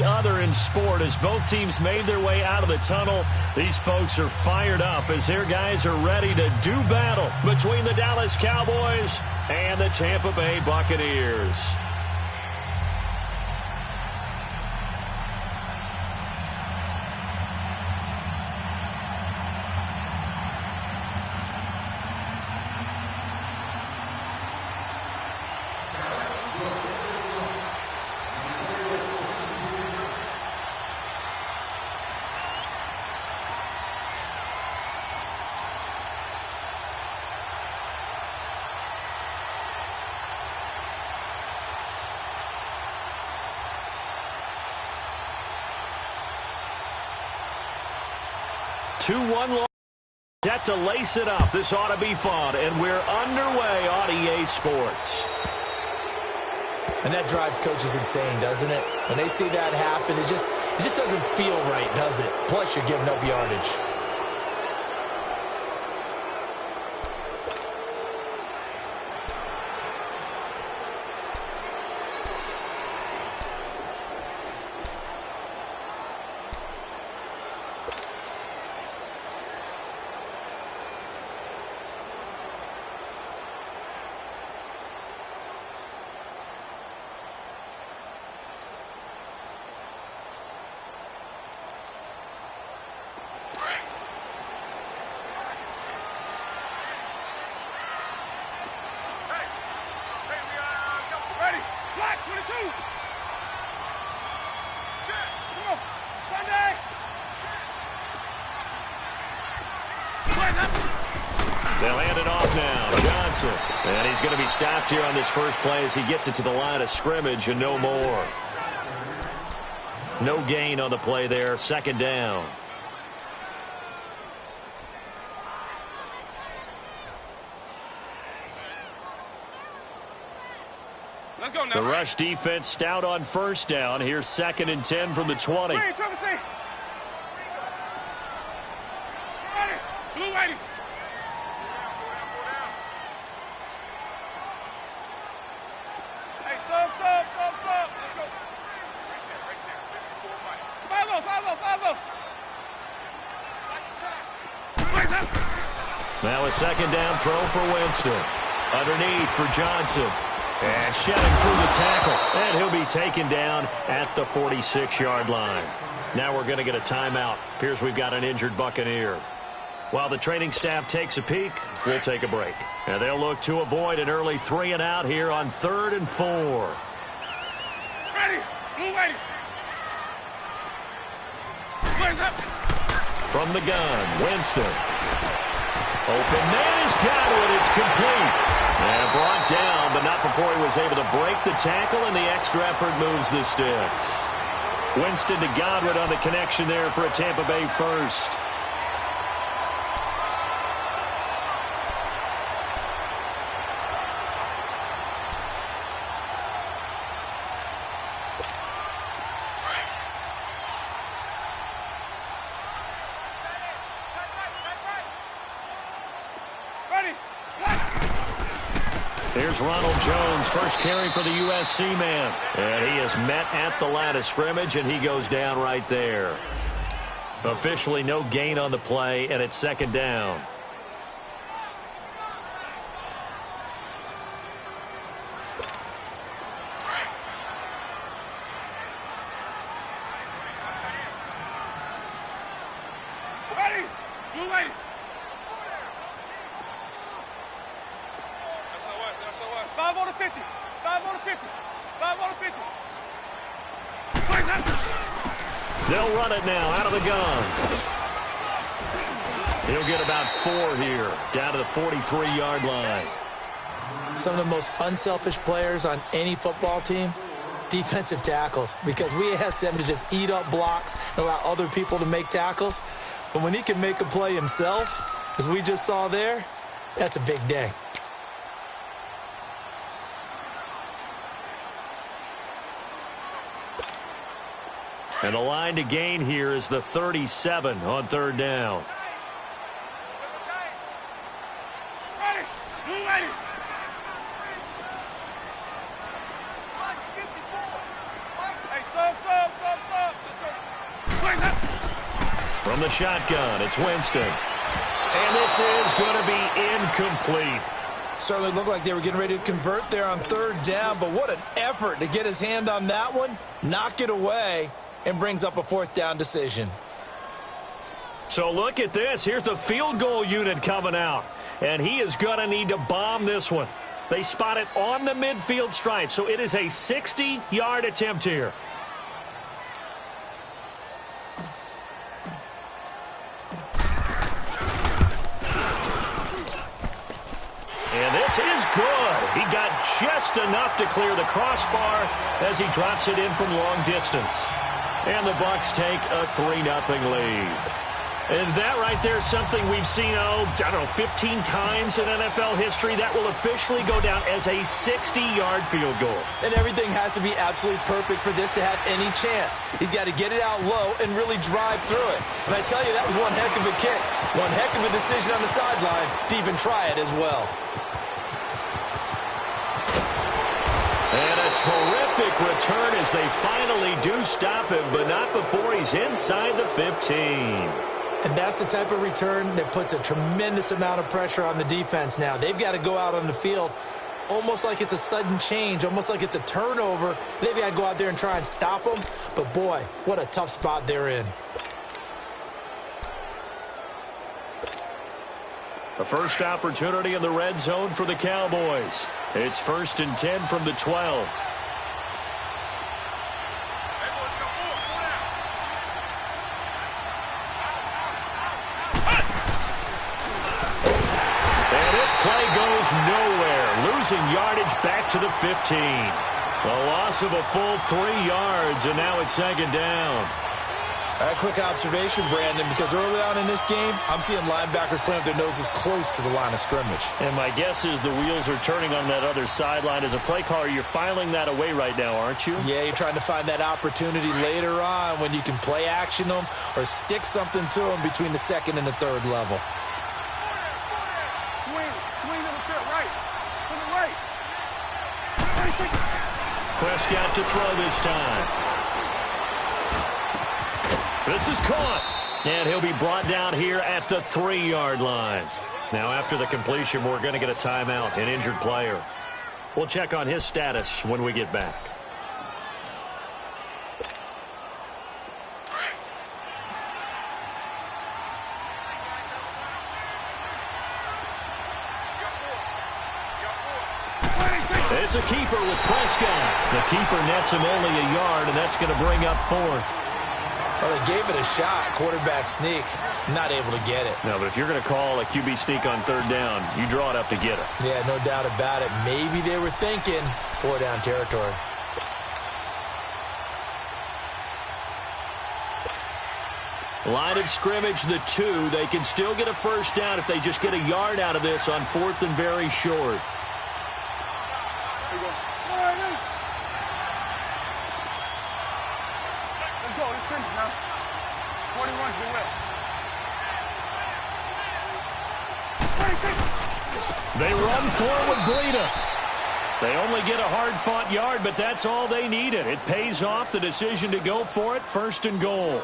any other in sport as both teams made their way out of the tunnel. These folks are fired up as their guys are ready to do battle between the Dallas Cowboys and the Tampa Bay Buccaneers. Set to lace it up. This ought to be fun, and we're underway on EA Sports. And that drives coaches insane, doesn't it? When they see that happen, it just doesn't feel right, does it? Plus, you're giving up yardage. They'll hand it off now. Johnson. And he's going to be stopped here on this first play as he gets it to the line of scrimmage and no more. No gain on the play there. Second down. Let's go now. The rush defense stout on first down. Here's 2nd and 10 from the 20. Now a second down throw for Winston. Underneath for Johnson. And shedding through the tackle. And he'll be taken down at the 46-yard line. Now we're going to get a timeout. Appears we've got an injured Buccaneer. While the training staff takes a peek, we'll take a break. And they'll look to avoid an early 3-and-out here on 3rd and 4. Ready. Blue ready. Where's up? From the gun, Winston. Open man has got it. It's complete. And brought down, but not before he was able to break the tackle, and the extra effort moves the sticks. Winston to Godwin on the connection there for a Tampa Bay first. Here's Ronald Jones, first carry for the USC man. And he is met at the line of scrimmage, and he goes down right there. Officially no gain on the play, and it's 2nd down. Ready. Blue ready. 5 on the 50. 5 on the 50. 5 on the 50. They'll run it now out of the gun. He'll get about 4 here, down to the 43-yard line. Some of the most unselfish players on any football team, defensive tackles, because we ask them to just eat up blocks and allow other people to make tackles. But when he can make a play himself, as we just saw there, that's a big day. And the line to gain here is the 37 on 3rd down. Ready. Blue ready. Hey, sub. From the shotgun, it's Winston. And this is going to be incomplete. Certainly looked like they were getting ready to convert there on third down, but what an effort to get his hand on that one, knock it away, and brings up a fourth down decision. So look at this. Here's the field goal unit coming out, and he is going to need to bomb this one. They spot it on the midfield stripe, so it is a 60-yard attempt here. And this is good. He got just enough to clear the crossbar as he drops it in from long distance. And the Bucs take a 3-0 lead. And that right there is something we've seen, 15 times in NFL history. That will officially go down as a 60-yard field goal. And everything has to be absolutely perfect for this to have any chance. He's got to get it out low and really drive through it. And I tell you, that was one heck of a kick. One heck of a decision on the sideline to even try it as well. And a terrific return as they finally do stop him, but not before he's inside the 15. And that's the type of return that puts a tremendous amount of pressure on the defense now. They've got to go out on the field almost like it's a sudden change, almost like it's a turnover. They've got to go out there and try and stop them. But, boy, what a tough spot they're in. A first opportunity in the red zone for the Cowboys. It's 1st and 10 from the 12. Play goes nowhere, losing yardage back to the 15. A loss of a full 3 yards, and now it's 2nd down. A quick observation, Brandon, because early on in this game, I'm seeing linebackers playing with their noses close to the line of scrimmage. And my guess is the wheels are turning on that other sideline. As a play caller, you're filing that away right now, aren't you? Yeah, you're trying to find that opportunity later on when you can play action them or stick something to them between the 2nd and the 3rd level. Prescott to throw this time. This is caught. And he'll be brought down here at the 3-yard line. Now after the completion, we're going to get a timeout, an injured player. We'll check on his status when we get back. It's a keeper with Prescott. The keeper nets him only a yard, and that's going to bring up 4th. Well, they gave it a shot. Quarterback sneak. Not able to get it. No, but if you're going to call a QB sneak on 3rd down, you draw it up to get it. Yeah, no doubt about it. Maybe they were thinking 4-down territory. Line of scrimmage, the 2. They can still get a first down if they just get a yard out of this on 4th and very short. They run for it with Breida. They only get a hard-fought yard, but that's all they needed. It pays off the decision to go for it, 1st and goal.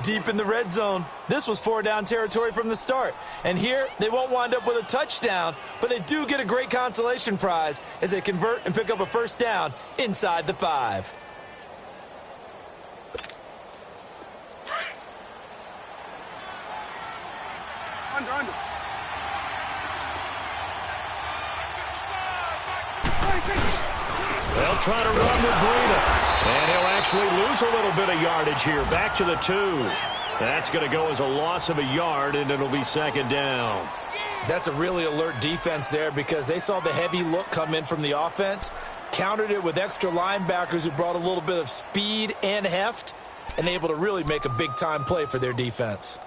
Deep in the red zone. This was 4-down territory from the start. And here, they won't wind up with a touchdown, but they do get a great consolation prize as they convert and pick up a first down inside the 5. Under. They'll try to run with Breida. And he'll actually lose a little bit of yardage here. Back to the 2. That's going to go as a loss of a yard, and it'll be 2nd down. That's a really alert defense there because they saw the heavy look come in from the offense, countered it with extra linebackers who brought a little bit of speed and heft, and able to really make a big-time play for their defense.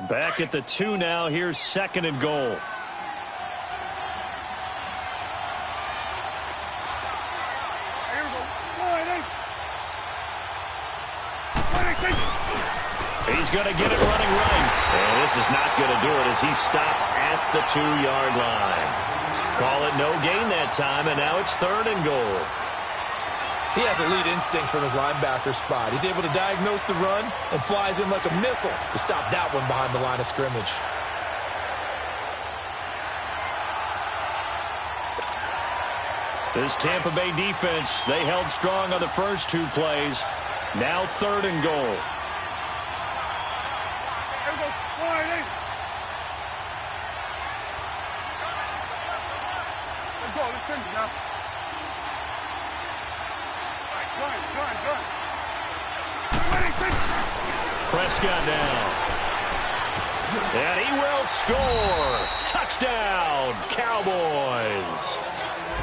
Back at the 2 now. Here's 2nd and goal. He's going to get it running right. And this is not going to do it as he's stopped at the 2-yard line. Call it no gain that time, and now it's 3rd and goal. He has elite instincts from his linebacker spot. He's able to diagnose the run and flies in like a missile to stop that one behind the line of scrimmage. This Tampa Bay defense, they held strong on the first two plays. Now 3rd and goal. Prescott down. And he will score. Touchdown, Cowboys.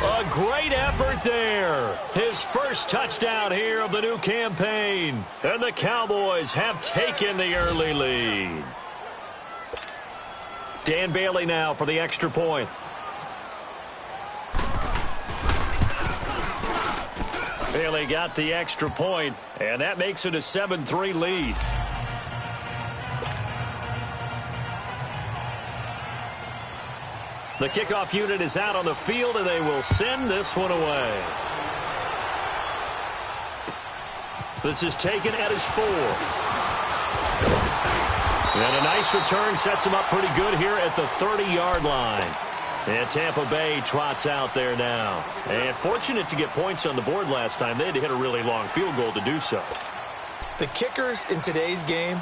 A great effort there. His first touchdown here of the new campaign. And the Cowboys have taken the early lead. Dan Bailey now for the extra point. Bailey got the extra point, and that makes it a 7-3 lead. The kickoff unit is out on the field, and they will send this one away. This is taken at his 4. And a nice return sets him up pretty good here at the 30-yard line. And Tampa Bay trots out there now. And fortunate to get points on the board last time. They had to hit a really long field goal to do so. The kickers in today's game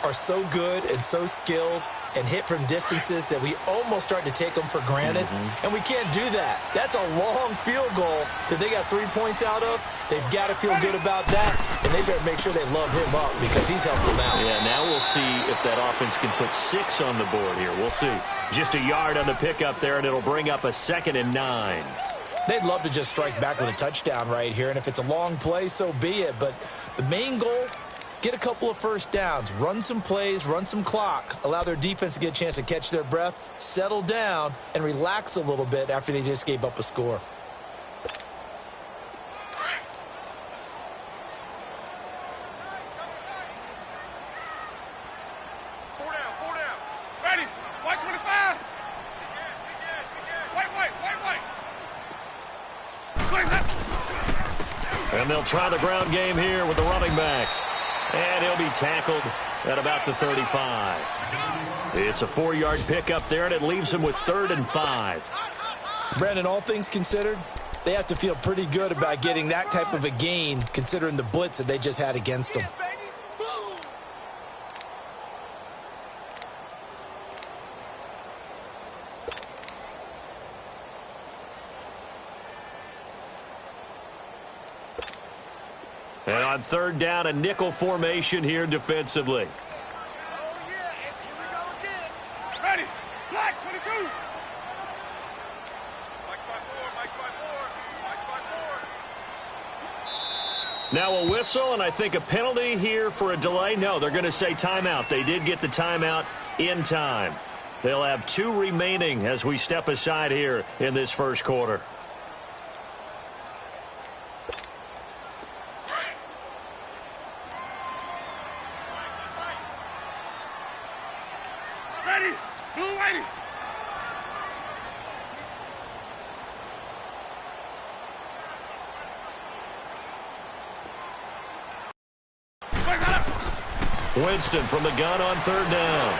are so good and so skilled and hit from distances that we almost start to take them for granted. And we can't do that. That's a long field goal that they got 3 points out of. They've got to feel good about that, and they better make sure they love him up because he's helped them out. Yeah, now we'll see if that offense can put 6 on the board here. We'll see. Just a yard on the pickup there, and it'll bring up a 2nd and 9. They'd love to just strike back with a touchdown right here, and if it's a long play, so be it. But the main goal, get a couple of first downs, run some plays, run some clock, allow their defense to get a chance to catch their breath, settle down, and relax a little bit after they just gave up a score. Four down. Ready. White 25. White. And they'll try the ground game here with the running back. And he'll be tackled at about the 35. It's a 4-yard pickup there, and it leaves him with 3rd and 5. Brandon, all things considered, they have to feel pretty good about getting that type of a gain considering the blitz that they just had against them. And on 3rd down, a nickel formation here defensively. Oh, yeah, and here we go again. Ready. Black 22. Mike 5-4. Now a whistle, and I think a penalty here for a delay. No, they're going to say timeout. They did get the timeout in time. They'll have 2 remaining as we step aside here in this first quarter. Ready. Blue whitey. Winston from the gun on 3rd down.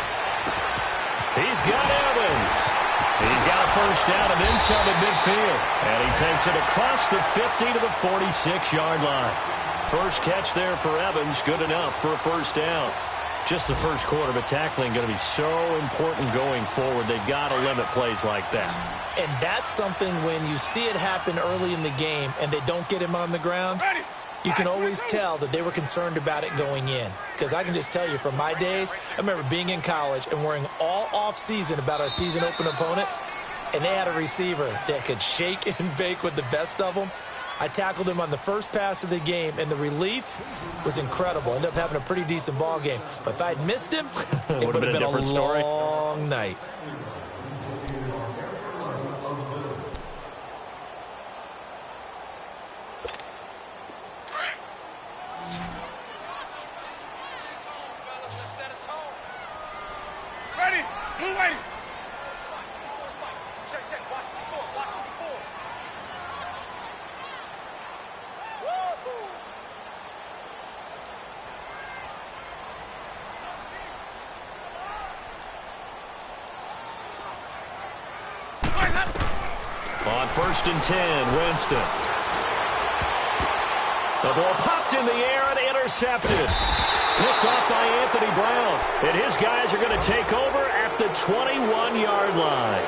He's got Evans. He's got a first down and then some at midfield. And he takes it across the 50 to the 46-yard line. First catch there for Evans. Good enough for a first down. Just the first quarter, but tackling going to be so important going forward. They've got to limit plays like that. And that's something when you see it happen early in the game and they don't get him on the ground, you can always tell that they were concerned about it going in. Because I can just tell you from my days, I remember being in college and worrying all off-season about our season-open opponent, and they had a receiver that could shake and bake with the best of them. I tackled him on the first pass of the game, and the relief was incredible. Ended up having a pretty decent ball game. But if I'd missed him, it would have been a different story. Long night. Ready. Blue whitey. Check. Watch the four. Whoa. 1st and 10, Winston. The ball popped in the air and intercepted. Picked off by Anthony Brown. And his guys are going to take over at the 21-yard line.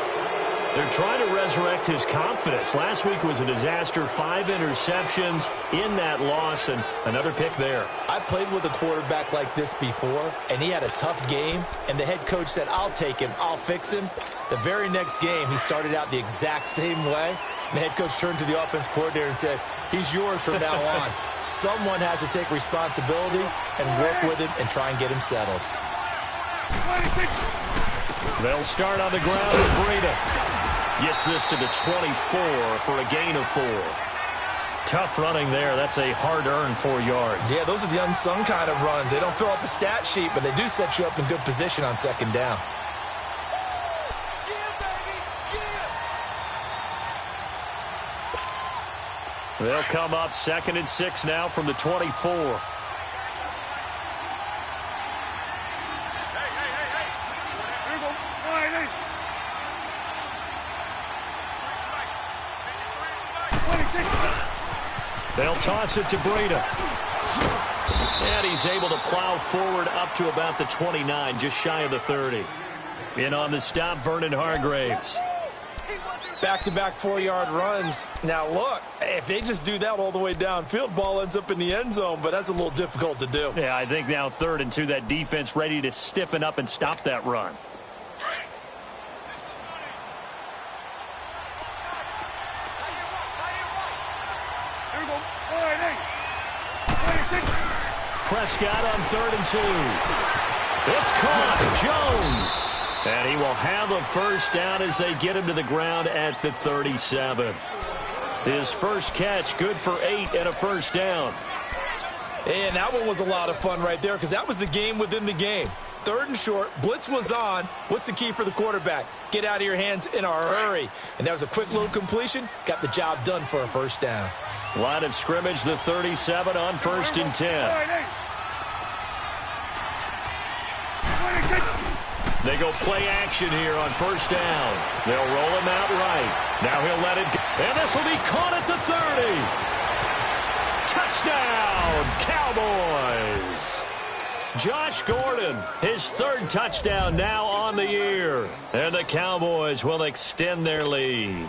They're trying to resurrect his confidence. Last week was a disaster. 5 interceptions in that loss, and another pick there. I played with a quarterback like this before, and he had a tough game, and the head coach said, I'll take him, I'll fix him. The very next game, he started out the exact same way, and the head coach turned to the offense coordinator and said, he's yours from now on. Someone has to take responsibility and work with him and try and get him settled. They'll start on the ground with Breida. Gets this to the 24 for a gain of 4. Tough running there. That's a hard-earned 4 yards. Yeah, those are the unsung kind of runs. They don't fill up the stat sheet, but they do set you up in good position on 2nd down. They'll come up 2nd and 6 now from the 24. They'll toss it to Breida. And he's able to plow forward up to about the 29, just shy of the 30. In on the stop, Vernon Hargraves. Back-to-back 4-yard runs. Now, look, if they just do that all the way downfield, ball ends up in the end zone, but that's a little difficult to do. Yeah, I think now 3rd and 2, that defense ready to stiffen up and stop that run. Prescott on 3rd and 2. It's caught. Jones. And he will have a first down as they get him to the ground at the 37. His first catch, good for 8 and a first down. And that one was a lot of fun right there because that was the game within the game. 3rd and short, blitz was on. What's the key for the quarterback? Get out of your hands in a hurry. And that was a quick little completion. Got the job done for a first down. Line of scrimmage, the 37 on 1st and 10. They go play action here on 1st down. They'll roll him out right. Now he'll let it go. And this will be caught at the 30. Touchdown, Cowboys. Josh Gordon, his 3rd touchdown now on the year. And the Cowboys will extend their lead.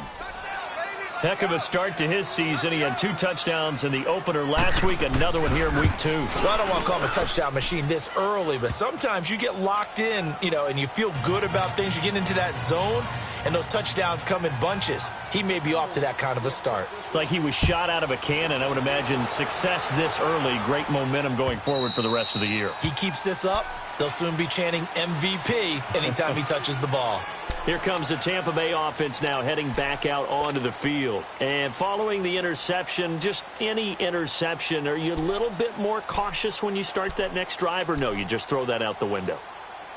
Heck of a start to his season. He had 2 touchdowns in the opener last week, another one here in week 2. Well, I don't want to call him a touchdown machine this early, but sometimes you get locked in, and you feel good about things. You get into that zone, and those touchdowns come in bunches. He may be off to that kind of a start. It's like he was shot out of a cannon. I would imagine success this early, great momentum going forward for the rest of the year. He keeps this up, they'll soon be chanting MVP anytime he touches the ball. Here comes the Tampa Bay offense now heading back out onto the field. And following the interception, just any interception, are you a little bit more cautious when you start that next drive, or no, you just throw that out the window?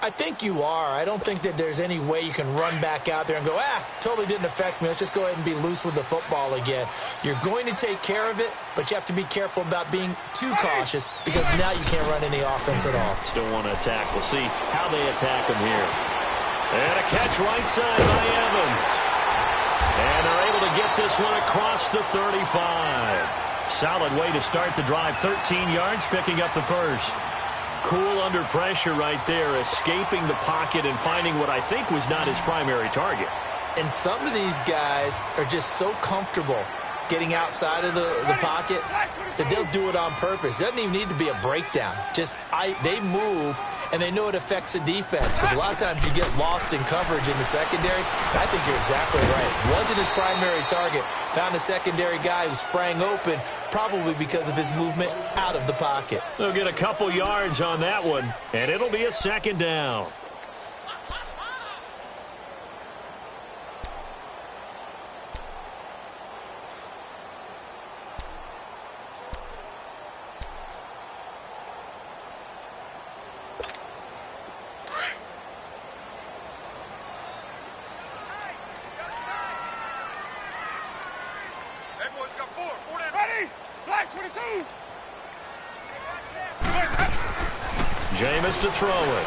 I think you are. I don't think that there's any way you can run back out there and go, totally didn't affect me. Let's just go ahead and be loose with the football again. You're going to take care of it, but you have to be careful about being too cautious because now you can't run any offense at all. Still want to attack. We'll see how they attack him here. And a catch right side by Evans. And they're able to get this one across the 35. Solid way to start the drive. 13 yards, picking up the first. Cool under pressure right there, escaping the pocket and finding what I think was not his primary target. And some of these guys are just so comfortable getting outside of the pocket that they'll do it on purpose. It doesn't even need to be a breakdown. They move, and they know it affects the defense because a lot of times you get lost in coverage in the secondary. And I think you're exactly right. Wasn't his primary target. Found a secondary guy who sprang open, probably because of his movement out of the pocket. They'll get a couple yards on that one, and it'll be a 2nd down. Jameis to throw it.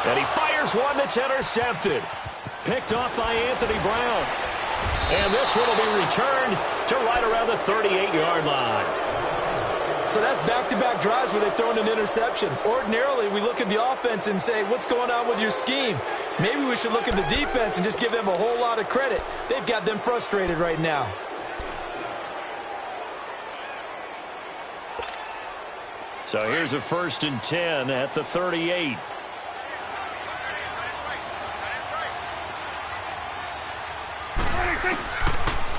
And he fires one that's intercepted. Picked off by Anthony Brown. And this one will be returned to right around the 38-yard line. So that's back-to-back drives where they've thrown an interception. Ordinarily, we look at the offense and say, what's going on with your scheme? Maybe we should look at the defense and just give them a whole lot of credit. They've got them frustrated right now. So here's a 1st and 10 at the 38.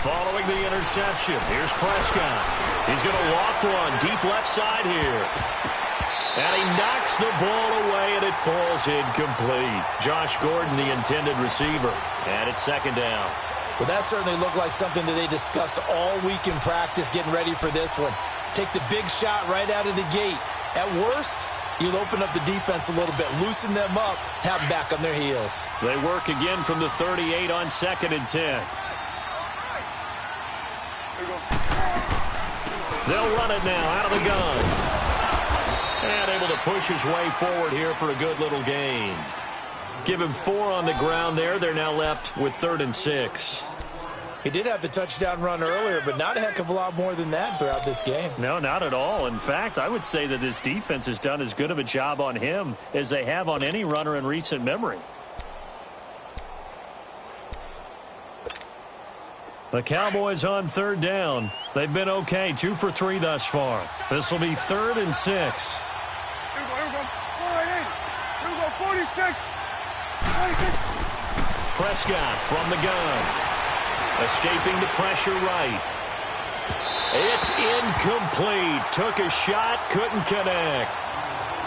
Following the interception, here's Prescott. He's going to loft one deep left side here. And he knocks the ball away, and it falls incomplete. Josh Gordon, the intended receiver. And it's 2nd down. Well, that certainly looked like something that they discussed all week in practice getting ready for this one. Take the big shot right out of the gate. At worst, you'll open up the defense a little bit, loosen them up, have them back on their heels. They work again from the 38 on 2nd and 10. They'll run it now out of the gun. And able to push his way forward here for a good little gain. Give him 4 on the ground there. They're now left with 3rd and 6. He did have the touchdown run earlier, but not a heck of a lot more than that throughout this game. No, not at all. In fact, I would say that this defense has done as good of a job on him as they have on any runner in recent memory. The Cowboys on 3rd down. They've been okay, 2 for 3 thus far. This will be 3rd and 6. Here we go. 46. Prescott from the gun. Escaping the pressure right. It's incomplete. Took a shot, couldn't connect.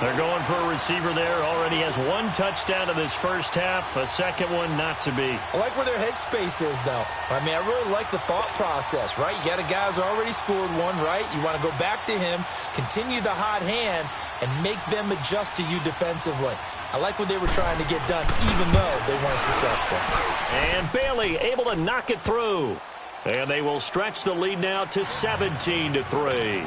They're going for a receiver there. Already has 1 touchdown in this first half. A second one not to be. I like where their headspace is, though. I mean, I really like the thought process, right? You got a guy who's already scored one, right? You want to go back to him, continue the hot hand, and make them adjust to you defensively. I like what they were trying to get done, even though they weren't successful. And Bailey able to knock it through. And they will stretch the lead now to 17-3.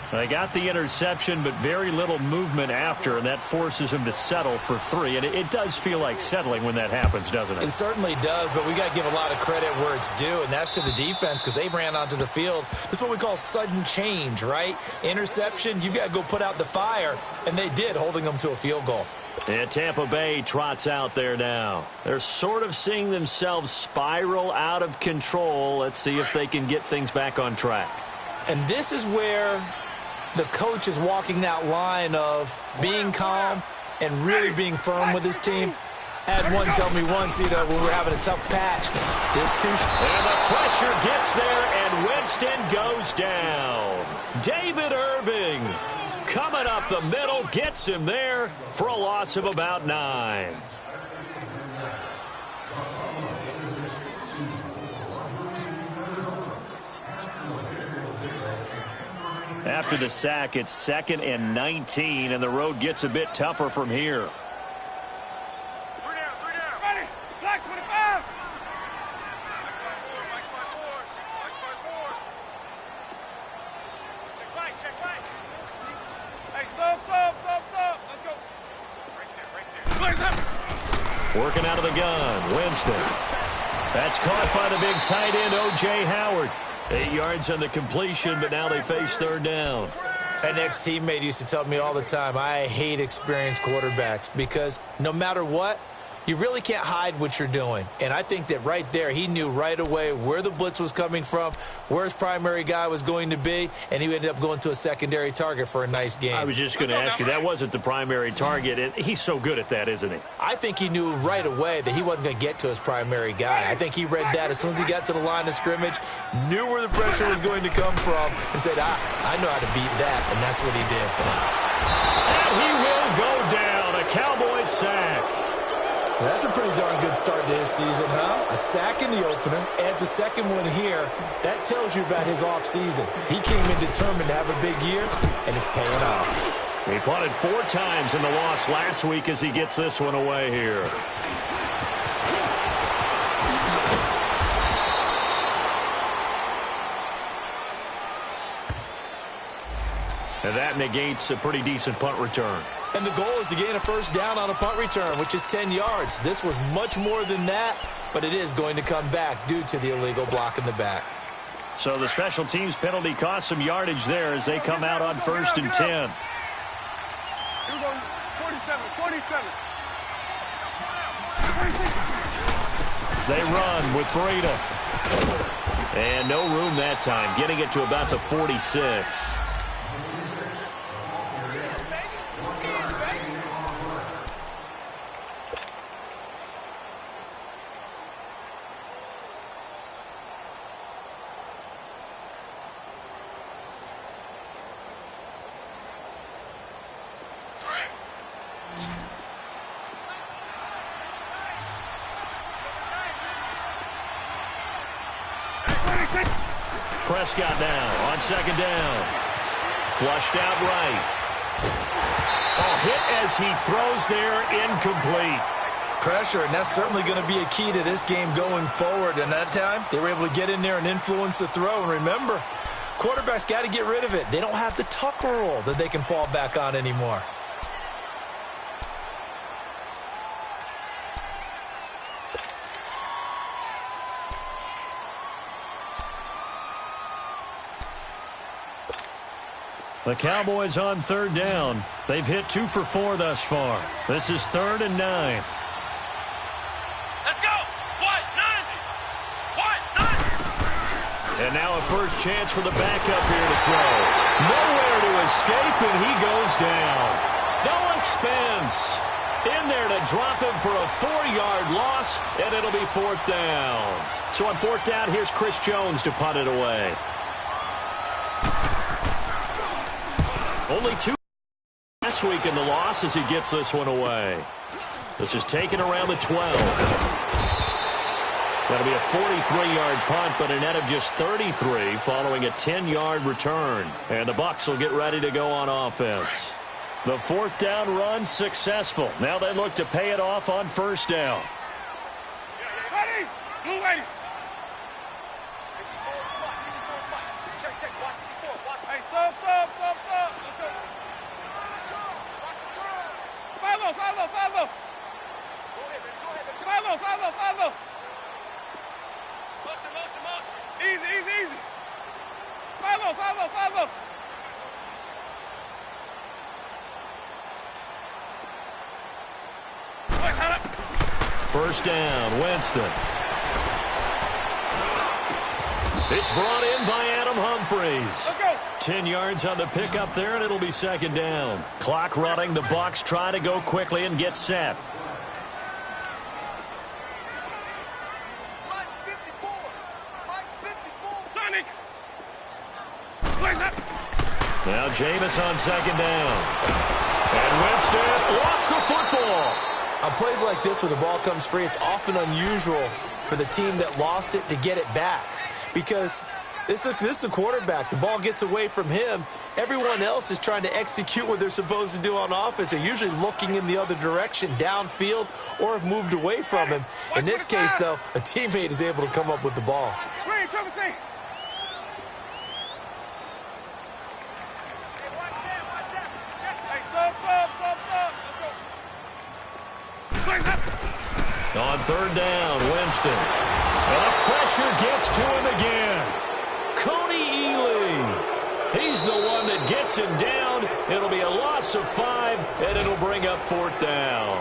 They got the interception, but very little movement after, and that forces him to settle for 3. And it does feel like settling when that happens, doesn't it? It certainly does, but we got to give a lot of credit where it's due, and that's to the defense because they ran onto the field. This is what we call sudden change, right? Interception, you got to go put out the fire, and they did, holding them to a field goal. And Tampa Bay trots out there now. They're sort of seeing themselves spiral out of control. Let's see if they can get things back on track. And this is where the coach is walking that line of being calm and really being firm with his team. I had one tell me once, when we're having a tough patch. This too. And the pressure gets there, and Winston goes down. David Irving coming up the middle, gets him there for a loss of about 9. After the sack, it's 2nd and 19, and the road gets a bit tougher from here. 3 down. Ready. Black 25. Check right. Hey, sub. Let's go. Right there. Working out of the gun, Winston. That's caught by the big tight end, O.J. Howard. 8 yards on the completion, but now they face 3rd down. An ex-teammate used to tell me all the time, I hate experienced quarterbacks because no matter what, you really can't hide what you're doing. And I think that right there, he knew right away where the blitz was coming from, where his primary guy was going to be, and he ended up going to a secondary target for a nice game. I was just going to ask you, that wasn't the primary target, and he's so good at that, isn't he? I think he knew right away that he wasn't going to get to his primary guy. I think he read that as soon as he got to the line of scrimmage, knew where the pressure was going to come from, and said, I know how to beat that, and that's what he did. And he will go down, a Cowboys sack. That's a pretty darn good start to his season, huh? A sack in the opener, adds a second one here. That tells you about his offseason. He came in determined to have a big year, and it's paying off. He punted 4 times in the loss last week as he gets this one away here. And that negates a pretty decent punt return. And the goal is to gain a first down on a punt return, which is 10 yards. This was much more than that, but it is going to come back due to the illegal block in the back. So the special teams penalty cost some yardage there as they come out on 1st and 10. Here we go. 47. They run with Breida. And no room that time, getting it to about the 46. Prescott now on 2nd down. Flushed out right. Oh, hit as he throws there, incomplete. Pressure, and that's certainly going to be a key to this game going forward. And that time, they were able to get in there and influence the throw. And remember, quarterbacks got to get rid of it. They don't have the Tucker rule that they can fall back on anymore. The Cowboys on 3rd down. They've hit 2 for 4 thus far. This is 3rd and 9. Let's go. What? 9. And now a first chance for the backup here to throw. Nowhere to escape, and he goes down. Noah Spence in there to drop him for a 4-yard loss, and it'll be 4th down. So on 4th down, here's Chris Jones to punt it away. Only 2 last week in the loss as he gets this one away. This is taken around the 12. That'll be a 43-yard punt, but a net of just 33 following a 10-yard return. And the Bucs will get ready to go on offense. The 4th down run successful. Now they look to pay it off on 1st down. Ready? Blue ready. Hey, sub. Let's go. Follow. Follow. Motion. Easy. Follow. First down, Winston. It's brought in by Adam Humphries. Let's go. 10 yards on the pickup there, and it'll be 2nd down. Clock running. The Bucs try to go quickly and get set. Mike 54. Sonic. Where's that? Now Jameis on 2nd down. And Winston lost the football. On plays like this where the ball comes free, it's often unusual for the team that lost it to get it back. Because this is the quarterback. The ball gets away from him. Everyone else is trying to execute what they're supposed to do on offense. They're usually looking in the other direction, downfield, or have moved away from him. In this case, though, a teammate is able to come up with the ball. Green, Trevor C. Hey, sub. Let's go. On 3rd down, Winston. And the pressure gets to him again. Coney Ely. He's the one that gets him down. It'll be a loss of 5, and it'll bring up 4th down.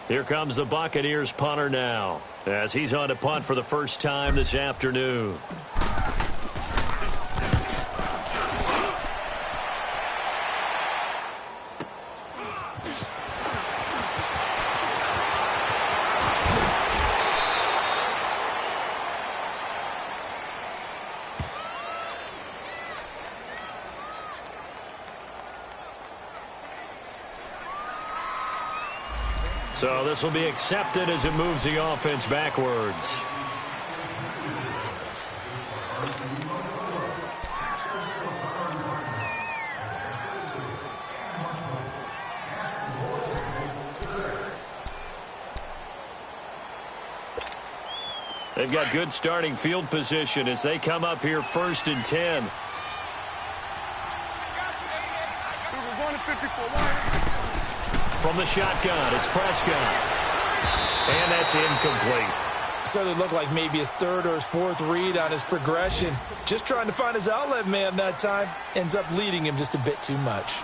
Here comes the Buccaneers punter now, as he's on to punt for the first time this afternoon. So this will be accepted as it moves the offense backwards. They've got good starting field position as they come up here 1st and 10. From the shotgun, it's Prescott. And that's incomplete. Certainly looked like maybe his 3rd or his 4th read on his progression. Just trying to find his outlet man that time. Ends up leading him just a bit too much.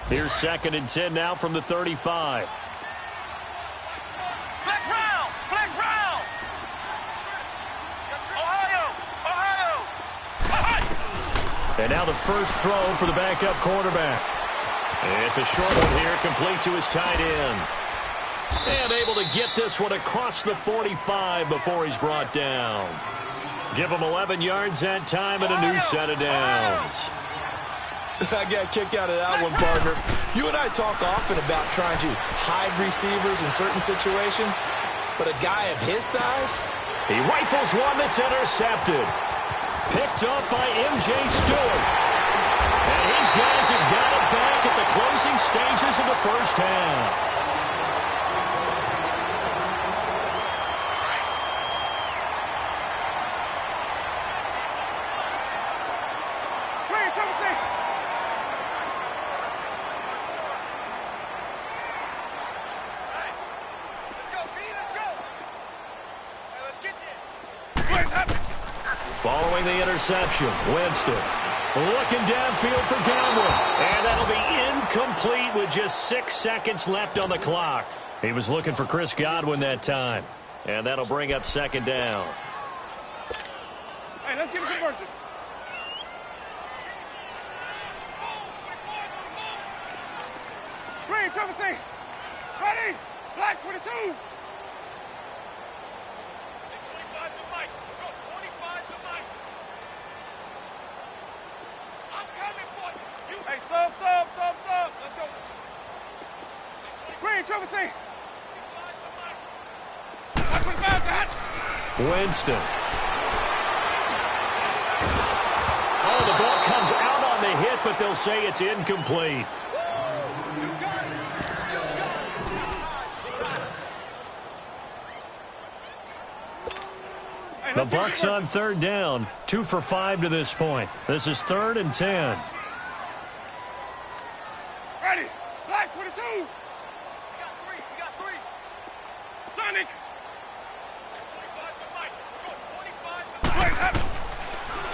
Here's 2nd and 10 now from the 35. Flex round! Flex round! Ohio! And now the first throw for the backup quarterback. It's a short one here, complete to his tight end. And able to get this one across the 45 before he's brought down. Give him 11 yards that time and a new set of downs. I got a kick out of that one, partner. You and I talk often about trying to hide receivers in certain situations, but a guy of his size? He rifles one that's intercepted. Picked up by M.J. Stewart. And his guys have got it back at the closing stages of the first half. Following the interception, Winston looking downfield for Godwin. And that'll be incomplete with just 6 seconds left on the clock. He was looking for Chris Godwin that time. And that'll bring up 2nd down. Hey, let's get a conversion. Green, Trevor C. Ready? Black 22. Sub. Let's go. Green, Trevor C. Winston. Oh, the ball comes out on the hit, but they'll say it's incomplete. The Bucs on 3rd down, 2 for 5 to this point. This is 3rd and 10. Ready? Black 22. We got three. Sonic. 25 to Mike.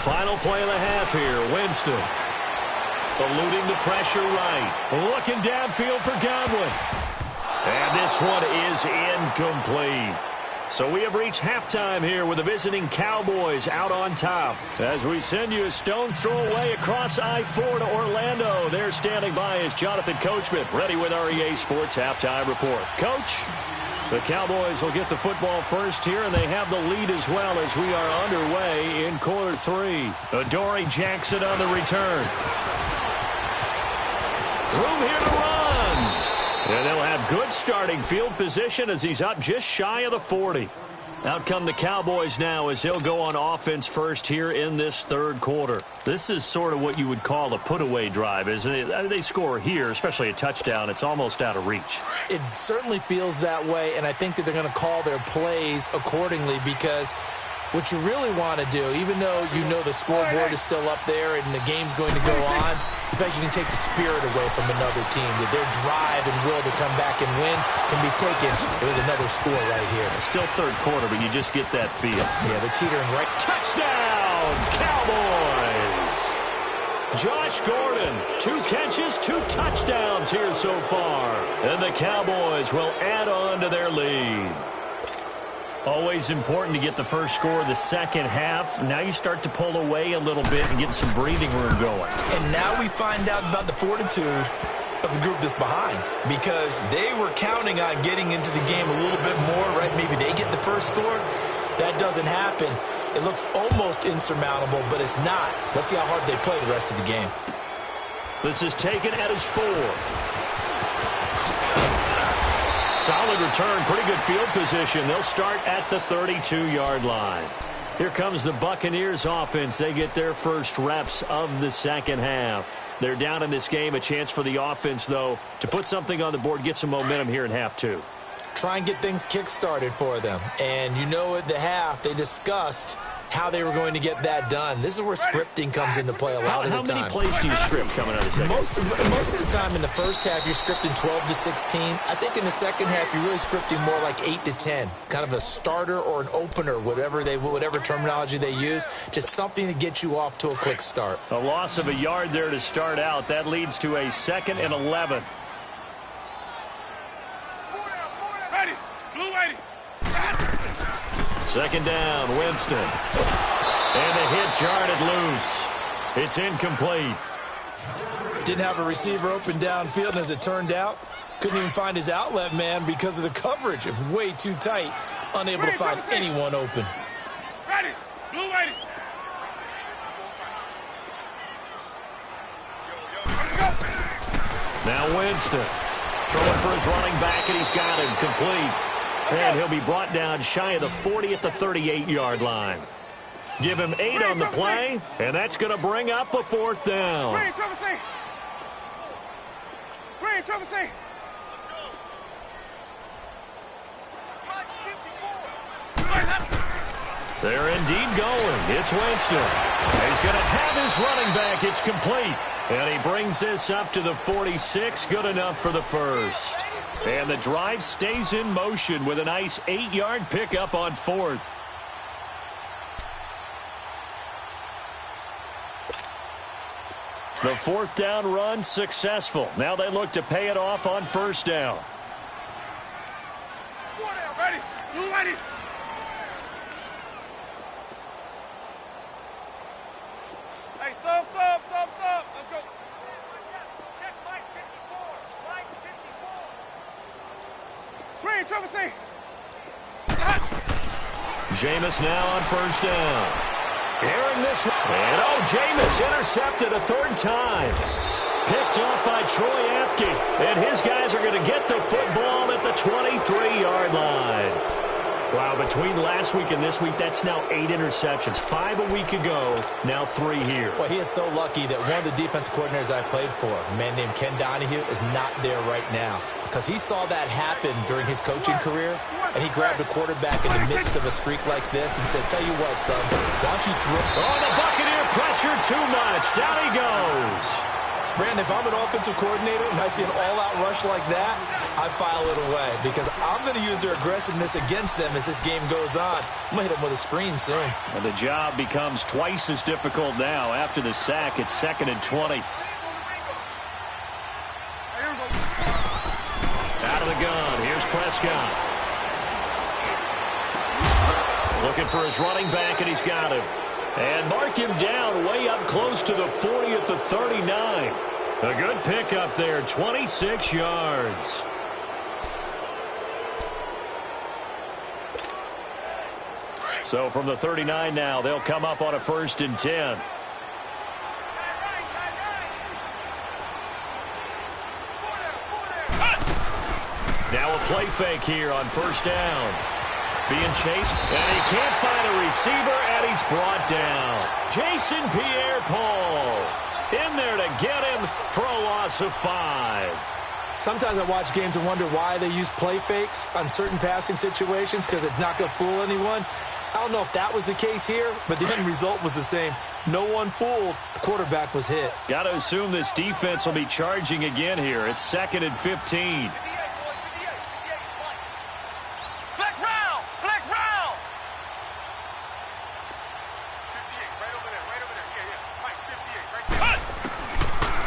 Final play of the half here. Winston eluding the pressure right. Looking downfield for Godwin. And this one is incomplete. So we have reached halftime here with the visiting Cowboys out on top. As we send you a stone's throw away across I-4 to Orlando. There standing by is Jonathan Coachman, ready with our EA Sports Halftime Report. Coach, the Cowboys will get the football first here, and they have the lead as well as we are underway in quarter 3. Adoree Jackson on the return. Room here to run. And they'll have good starting field position as he's up just shy of the 40. Out come the Cowboys now as they'll go on offense first here in this 3rd quarter. This is sort of what you would call a put-away drive, isn't it? They score here, especially a touchdown. It's almost out of reach. It certainly feels that way, and I think that they're going to call their plays accordingly because what you really want to do, even though you know the scoreboard is still up there and the game's going to go on, in fact, you can take the spirit away from another team. That their drive and will to come back and win can be taken with another score right here. It's still 3rd quarter, but you just get that feel. Yeah, they're teetering right. Touchdown, Cowboys! Josh Gordon, 2 catches, 2 touchdowns here so far. And the Cowboys will add on to their lead. Always important to get the first score of the second half. Now you start to pull away a little bit and get some breathing room going. And now we find out about the fortitude of the group that's behind because they were counting on getting into the game a little bit more, right? Maybe they get the first score. That doesn't happen. It looks almost insurmountable, but it's not. Let's see how hard they play the rest of the game. This is taken at his 4. Solid return, pretty good field position. They'll start at the 32-yard line. Here comes the Buccaneers offense. They get their first reps of the second half. They're down in this game. A chance for the offense, though, to put something on the board, get some momentum here in half 2. Try and get things kick-started for them. And you know at the half, they discussed how they were going to get that done. This is where scripting comes into play a lot of the time. How many plays do you script coming out of the second half? Most of the time in the first half, you're scripting 12 to 16. I think in the second half, you're really scripting more like 8 to 10. Kind of a starter or an opener, whatever terminology they use. Just something to get you off to a quick start. A loss of a yard there to start out. That leads to a 2nd and 11. Ready. Blue 80. Second down, Winston. And the hit jarred loose. It's incomplete. Didn't have a receiver open downfield, and as it turned out, couldn't even find his outlet man because of the coverage. It was way too tight, unable to find anyone open. Ready. Blue 80. Now Winston. Throwing for his running back, and he's got him complete. And he'll be brought down shy of the 40 at the 38-yard line. Give him 8 on the play, and that's going to bring up a 4th down. They're indeed going. It's Winston. He's going to have his running back. It's complete. And he brings this up to the 46. Good enough for the first. And the drive stays in motion with a nice 8-yard pickup on 4th. The 4th down run successful. Now they look to pay it off on 1st down. 4 down. Ready. Blue 80. Hey, sub. Let's go. Check Mike 54. Mike 54. Green, Triple C. Jameis now on 1st down. Here in this one. And Jameis intercepted a 3rd time. Picked off by Troy Apke. And his guys are going to get the football at the 23-yard line. Wow, between last week and this week, that's now 8 interceptions. 5 a week ago, now 3 here. Well, he is so lucky that one of the defensive coordinators I played for, a man named Ken Donahue, is not there right now. Because he saw that happen during his coaching career, and he grabbed a quarterback in the midst of a streak like this and said, tell you what, son, why don't you throw... Oh, the Buccaneer pressure too much. Down he goes. Brandon, if I'm an offensive coordinator and I see an all-out rush like that, I file it away because I'm going to use their aggressiveness against them as this game goes on. I'm going to hit them with a screen soon. And the job becomes twice as difficult now. After the sack, it's 2nd and 20. Out of the gun. Here's Prescott. Looking for his running back, and he's got him. And mark him down way up close to the 40 at the 39. A good pickup there, 26 yards. So from the 39 now, they'll come up on a 1st and 10. Now a play fake here on 1st down. Being chased, and he can't find a receiver, and he's brought down. Jason Pierre-Paul in there to get him for a loss of 5. Sometimes I watch games and wonder why they use play fakes on certain passing situations because it's not going to fool anyone. I don't know if that was the case here, but the end result was the same. No one fooled. The quarterback was hit. Got to assume this defense will be charging again here. It's 2nd and 15.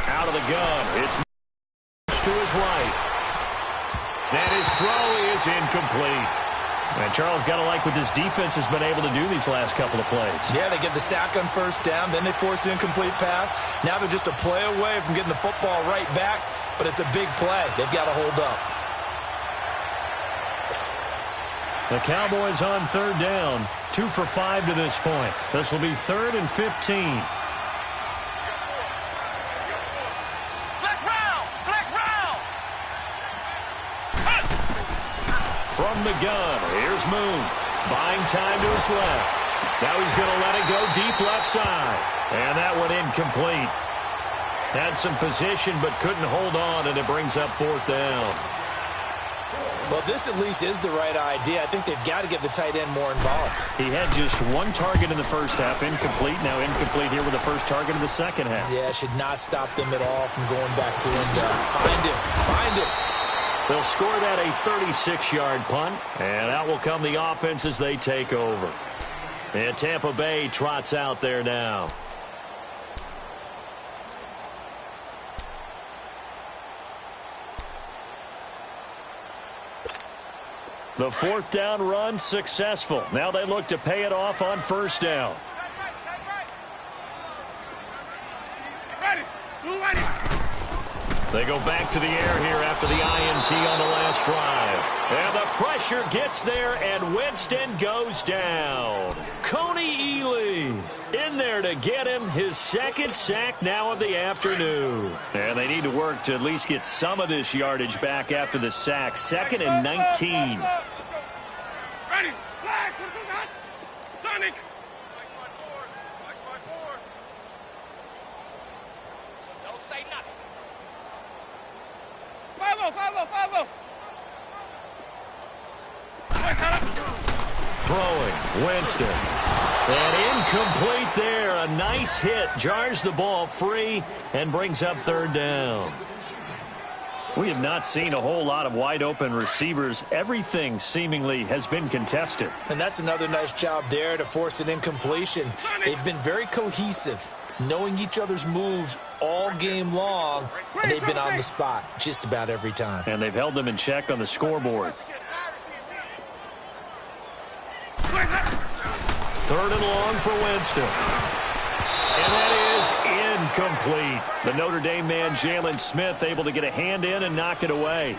Out of the gun. It's to his right. And his throw is incomplete. And Charles, got to like what this defense has been able to do these last couple of plays. Yeah, they get the sack on 1st down, then they force the incomplete pass. Now they're just a play away from getting the football right back, but it's a big play. They've got to hold up. The Cowboys on third down. 2 for 5 to this point. This will be 3rd and 15. From the gun, here's Moon. Buying time to his left. Now he's going to let it go deep left side. And that one incomplete. Had some position but couldn't hold on, and it brings up 4th down. Well, this at least is the right idea. I think they've got to get the tight end more involved. He had just 1 target in the first half, incomplete. Now incomplete here with the first target in the second half. Yeah, should not stop them at all from going back to him. Find him. They'll score that a 36-yard punt, and out will come the offense as they take over. And Tampa Bay trots out there now. The 4th down run successful. Now they look to pay it off on 1st down. They go back to the air here after the INT on the last drive. And the pressure gets there, and Winston goes down. Coney Ely in there to get him his 2nd sack now of the afternoon. And they need to work to at least get some of this yardage back after the sack. 2nd and 19. Ready. Flag. Sonic. Don't say nothing. 5-0. Throwing, Winston. And incomplete there. A nice hit. Jars the ball free and brings up 3rd down. We have not seen a whole lot of wide-open receivers. Everything seemingly has been contested. And that's another nice job there to force an incompletion. They've been very cohesive, knowing each other's moves all game long, and they've been on the spot just about every time. And they've held them in check on the scoreboard. 3rd and long for Winston. And that is incomplete. The Notre Dame man, Jalen Smith, able to get a hand in and knock it away.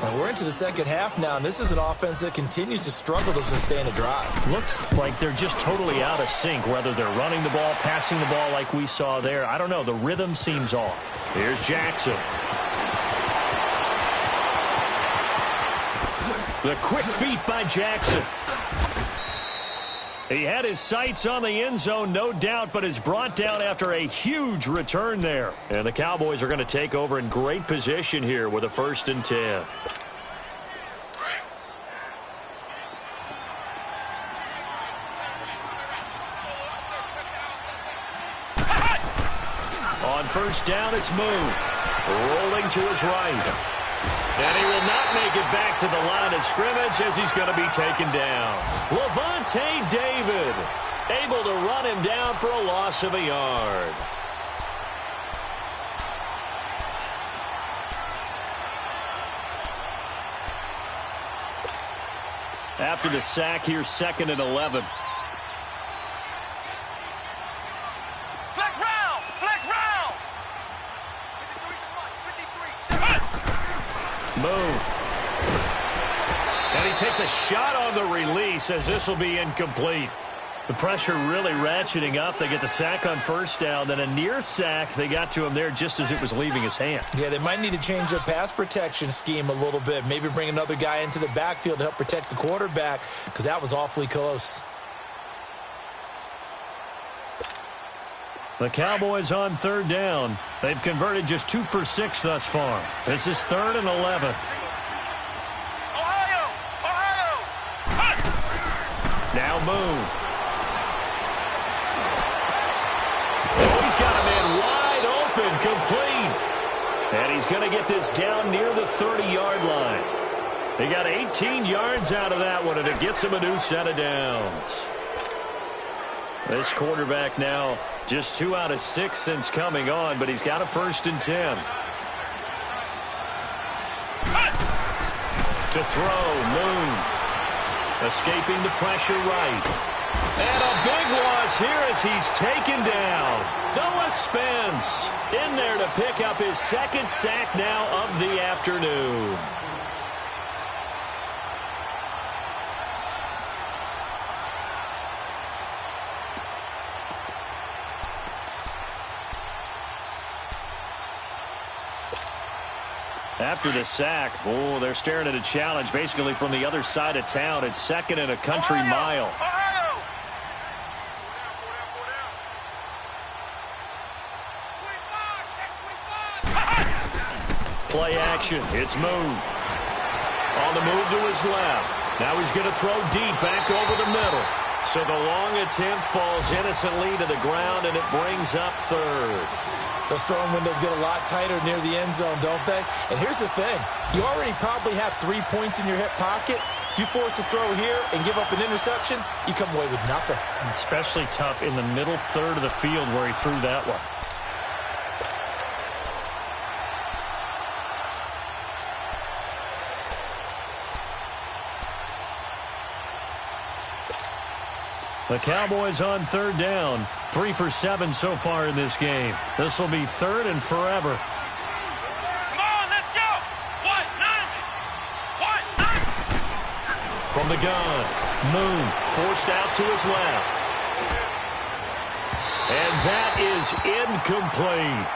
And we're into the second half now, and this is an offense that continues to struggle to sustain a drive. Looks like they're just totally out of sync, whether they're running the ball, passing the ball like we saw there. I don't know. The rhythm seems off. Here's Jackson. The quick feet by Jackson. He had his sights on the end zone, no doubt, but is brought down after a huge return there. And the Cowboys are going to take over in great position here with a 1st and 10. On 1st down, it's Moon. Rolling to his right. And he will not make it back to the line of scrimmage as he's going to be taken down. Levante David able to run him down for a loss of a yard. After the sack, here's 2nd and 11. Moon. And he takes a shot on the release as this will be incomplete. The pressure really ratcheting up. They get the sack on 1st down, then a near sack. They got to him there just as it was leaving his hand. Yeah, they might need to change their pass protection scheme a little bit. Maybe bring another guy into the backfield to help protect the quarterback, because that was awfully close. The Cowboys on 3rd down. They've converted just 2 for 6 thus far. This is 3rd and 11. Ohio! Now Moon. Oh, he's got a man wide open, complete. And he's going to get this down near the 30-yard line. He got 18 yards out of that one, and it gets him a new set of downs. This quarterback now just 2 out of 6 since coming on, but he's got a 1st and 10. To throw, Moon. Escaping the pressure right. And a big loss here as he's taken down. Noah Spence in there to pick up his 2nd sack now of the afternoon. After the sack, they're staring at a challenge basically from the other side of town. It's second and a country mile. Play action. It's Moon. On the move to his left. Now he's going to throw deep back over the middle. So the long attempt falls innocently to the ground, and it brings up third. Those throwing windows get a lot tighter near the end zone, don't they? And here's the thing. You already probably have 3 points in your hip pocket. You force a throw here and give up an interception, you come away with nothing. Especially tough in the middle third of the field where he threw that one. The Cowboys on third down. 3 for 7 so far in this game. This will be third and forever. Come on, let's go. What? From the gun, Moon forced out to his left. And that is incomplete.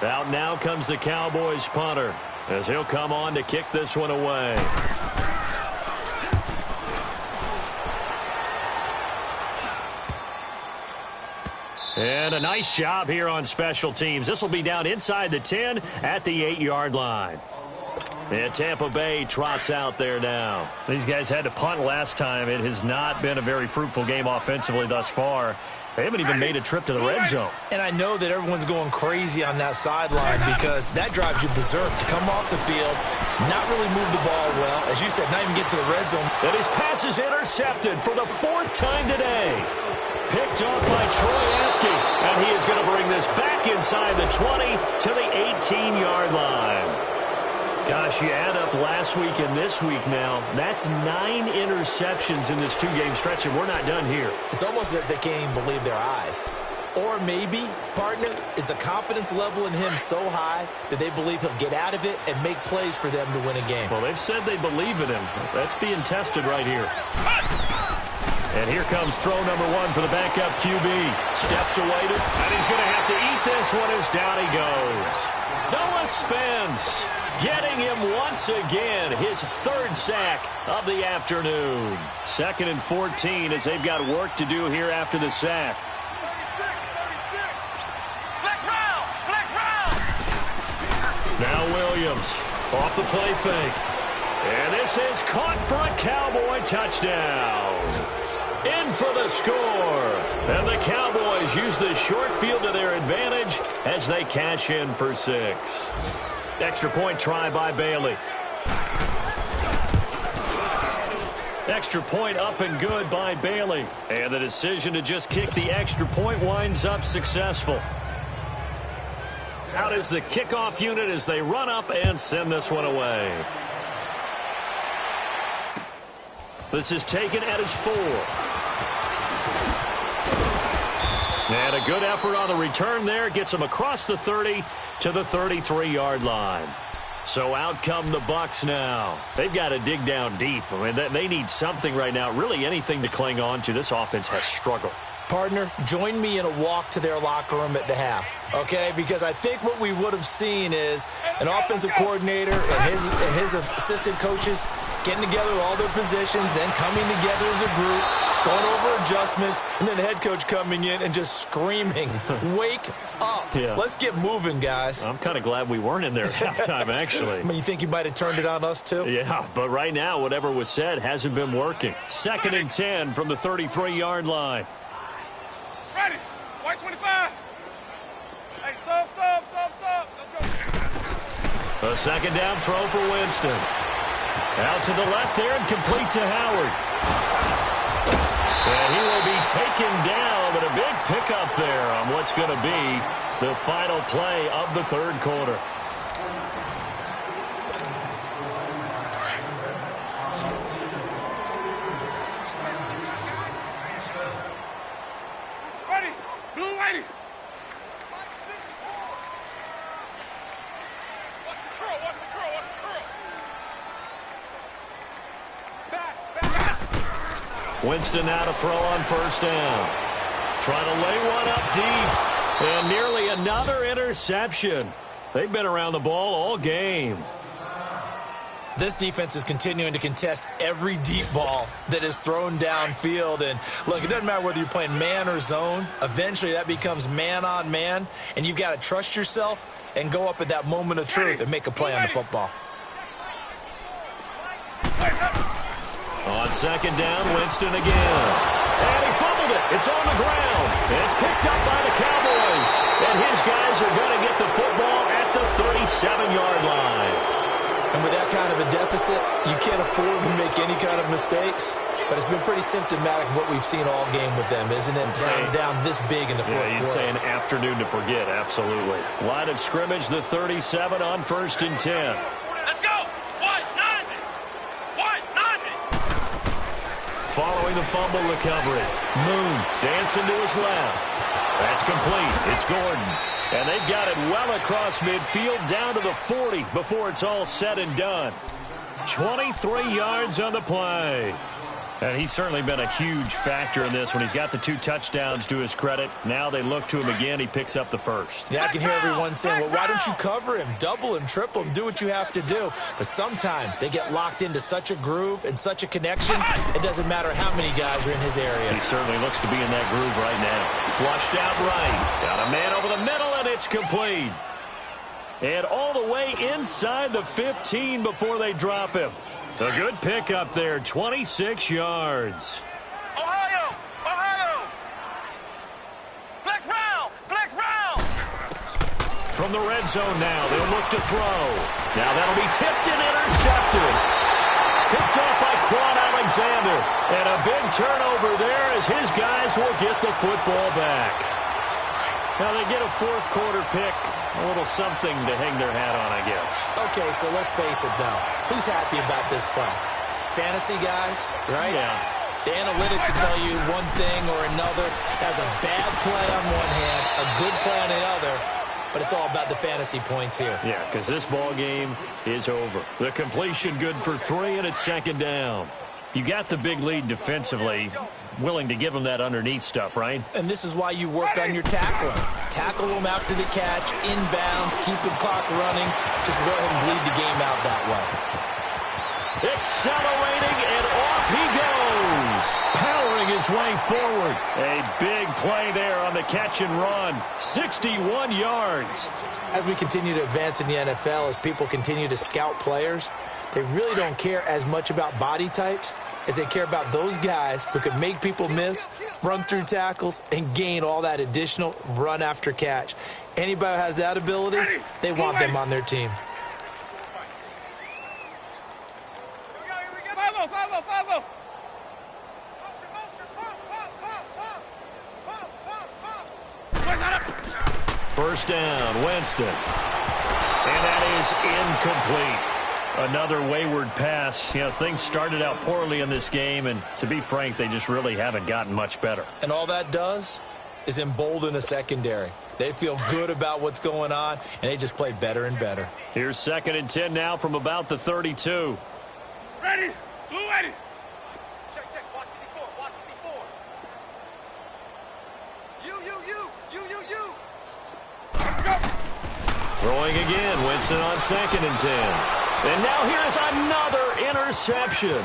Out now comes the Cowboys punter, as he'll come on to kick this one away. And a nice job here on special teams. This will be down inside the 10 at the 8-yard line. And Tampa Bay trots out there now. These guys had to punt last time. It has not been a very fruitful game offensively thus far. They haven't even made a trip to the red zone. And I know that everyone's going crazy on that sideline because that drives you berserk to come off the field, not really move the ball well. As you said, not even get to the red zone. And his pass is intercepted for the 4th time today. Picked off by Troy Apke, and he is going to bring this back inside the 20 to the 18-yard line. Gosh, you add up last week and this week now, that's 9 interceptions in this 2-game stretch, and we're not done here. It's almost as if they can't even believe their eyes. Or maybe, partner, is the confidence level in him so high that they believe he'll get out of it and make plays for them to win a game. Well, they've said they believe in him. That's being tested right here. And here comes throw number 1 for the backup QB. Steps away to, and he's going to have to eat this one as down he goes. Noah Spence getting him once again, his 3rd sack of the afternoon. 2nd and 14 as they've got work to do here after the sack. 36. Flex round. Now Williams off the play fake. And this is caught for a Cowboy touchdown. In for the score. And the Cowboys use the short field to their advantage as they cash in for 6. Extra point try by Bailey. Extra point up and good by Bailey. And the decision to just kick the extra point winds up successful. Out is the kickoff unit as they run up and send this one away. This is taken at his 4. And a good effort on the return there. Gets him across the 30 to the 33-yard line. So out come the Bucs now. They've got to dig down deep. I mean, they need something right now, really anything to cling on to. This offense has struggled. Partner, join me in a walk to their locker room at the half, okay? Because I think what we would have seen is an offensive coordinator and his assistant coaches getting together with all their positions, then coming together as a group, going over adjustments, and then the head coach coming in and just screaming, wake up. Yeah. Let's get moving, guys. I'm kind of glad we weren't in there at halftime, actually. I mean, you think you might have turned it on us, too? Yeah, but right now, whatever was said hasn't been working. 2nd and 10 from the 33-yard line. Ready. White 25. Hey, sub. Let's go. A 2nd down throw for Winston. Out to the left there and complete to Howard. And he will be taken down, but a big pickup there on what's going to be the final play of the 3rd quarter. Ready. Blue whitey. Watch the curl. Back. Winston now to throw on 1st down. Trying to lay one up deep. And nearly another interception. They've been around the ball all game. This defense is continuing to contest every deep ball that is thrown downfield. And, look, it doesn't matter whether you're playing man or zone. Eventually, that becomes man on man. And you've got to trust yourself and go up at that moment of truth and make a play on the football. On second down, Winston again. And he fumbled it. It's on the ground. It's picked up by the Cowboys. And his guys are going to get the football at the 37-yard line. And with that kind of a deficit, you can't afford to make any kind of mistakes. But it's been pretty symptomatic of what we've seen all game with them, isn't it? Down this big in the fourth quarter. Yeah, you'd say an afternoon to forget, absolutely. Line of scrimmage, the 37 on 1st and 10. Let's go! White 90! White 90! Following the fumble recovery, Moon dancing to his left. That's complete. It's Gordon. And they've got it well across midfield down to the 40 before it's all said and done. 23 yards on the play. And he's certainly been a huge factor in this when he's got the 2 touchdowns to his credit. Now they look to him again. He picks up the first. Yeah, I can hear everyone saying, well, why don't you cover him, double him, triple him, do what you have to do. But sometimes they get locked into such a groove and such a connection, it doesn't matter how many guys are in his area. He certainly looks to be in that groove right now. Flushed out right. Got a man over the middle, and it's complete. And all the way inside the 15 before they drop him. A good pickup there, 26 yards. Ohio! Ohio! Flex round! Flex round! From the red zone now, they'll look to throw. Now that'll be tipped and intercepted. Picked off by Quan Alexander. And a big turnover there as his guys will get the football back. Now they get a fourth quarter pick. A little something to hang their hat on, I guess. Okay, so let's face it, though. Who's happy about this play? Fantasy guys, right? Yeah. The analytics will tell you one thing or another. That's a bad play on one hand, a good play on the other, but it's all about the fantasy points here. Yeah, because this ball game is over. The completion good for 3, and it's second down. You got the big lead defensively. Willing to give them that underneath stuff, right? And this is why you work on your tackling. Tackle them after the catch, inbounds, keep the clock running. Just go ahead and bleed the game out that way. Accelerating, and off he goes. Powering his way forward. A big play there on the catch and run. 61 yards. As we continue to advance in the NFL, as people continue to scout players, they really don't care as much about body types as they care about those guys who can make people miss, run through tackles, and gain all that additional run after catch. Anybody who has that ability, they want them on their team. Here we go. 5-0, 5-0, 5-0. Motion, motion, pump, pump, pump, pump, pump, pump. First down, Winston. And that is incomplete. Another wayward pass. You know, things started out poorly in this game, and to be frank, they just really haven't gotten much better. And all that does is embolden a secondary. They feel good about what's going on, and they just play better and better. Here's 2nd and 10 now from about the 32. Ready? Blue ready. Check, check. Watch the D4. Watch the D4. You. Go. Throwing again, Winston on 2nd and 10. And now here's another interception.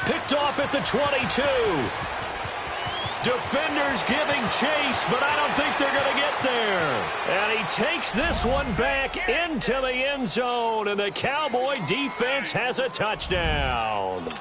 Picked off at the 22. Defenders giving chase, but I don't think they're going to get there. And he takes this one back into the end zone, and the Cowboy defense has a touchdown.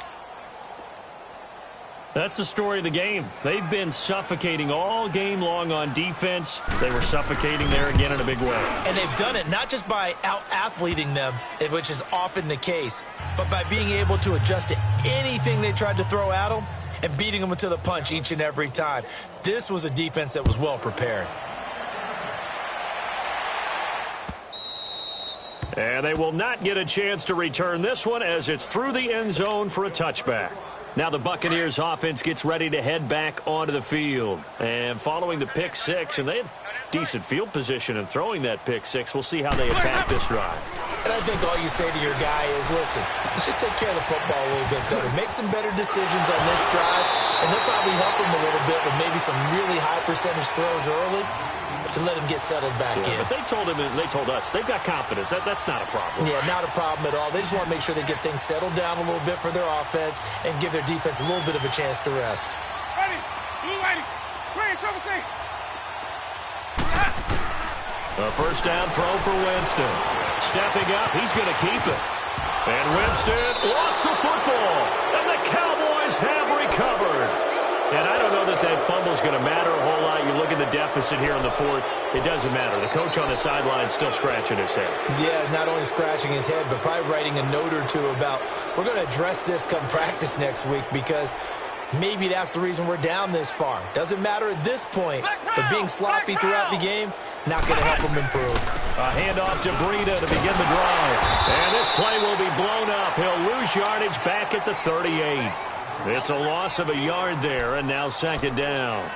That's the story of the game. They've been suffocating all game long on defense. They were suffocating there again in a big way. And they've done it not just by out-athleting them, which is often the case, but by being able to adjust to anything they tried to throw at them and beating them to the punch each and every time. This was a defense that was well prepared. And they will not get a chance to return this one as it's through the end zone for a touchback. Now the Buccaneers offense gets ready to head back onto the field. And following the pick six, and they have decent field position in throwing that pick six, we'll see how they attack this drive. And I think all you say to your guy is, listen, Let's just take care of the football a little bit better. Make some better decisions on this drive, and they'll probably help him a little bit with maybe some really high percentage throws early to let him get settled back in. But they told him, and they told us, they've got confidence. That's not a problem. Yeah, not a problem at all. They just want to make sure they get things settled down a little bit for their offense and give their defense a little bit of a chance to rest. Ready. Blue ready. Green, trouble C. A first down throw for Winston. Stepping up, he's going to keep it. And Winston lost the football. And the Cowboys have recovered. And I don't know that fumble's going to matter a whole lot. You look at the deficit here in the fourth, it doesn't matter. The coach on the sideline still scratching his head. Yeah, not only scratching his head, but probably writing a note or two about, we're going to address this come practice next week because maybe that's the reason we're down this far. Doesn't matter at this point, but being sloppy throughout the game, not going to help him improve. A handoff to Breida to begin the drive. And this play will be blown up. He'll lose yardage back at the 38. It's a loss of a yard there, and now second down.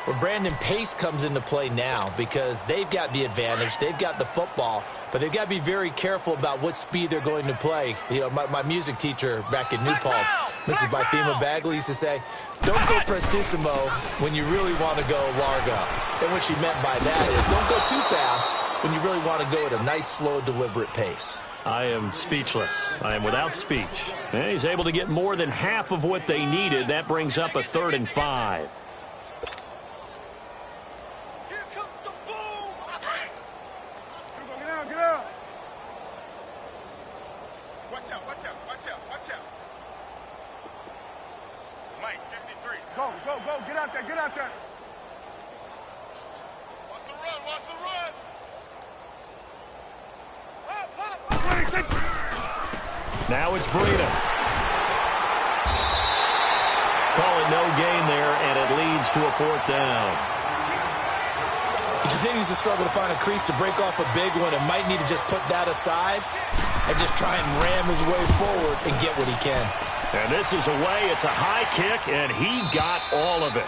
Well, Brandon, pace comes into play now because they've got the advantage. They've got the football, but they've got to be very careful about what speed they're going to play. You know, my music teacher back in New Paltz, Mrs. Vifema Bagley, used to say, don't go prestissimo when you really want to go largo. And what she meant by that is don't go too fast when you really want to go at a nice, slow, deliberate pace. I am speechless. I am without speech. And he's able to get more than half of what they needed. That brings up a 3rd and 5. Here comes the boom. Get out, get out. Watch out, watch out, watch out, watch out. Mike, 53. Go, go, go. Get out there, get out there. Watch the run, watch the run. Now it's Breida. Call it no gain there, and it leads to a 4th down. He continues to struggle to find a crease to break off a big one and might need to just put that aside and just try and ram his way forward and get what he can. And this is away. It's a high kick, and he got all of it.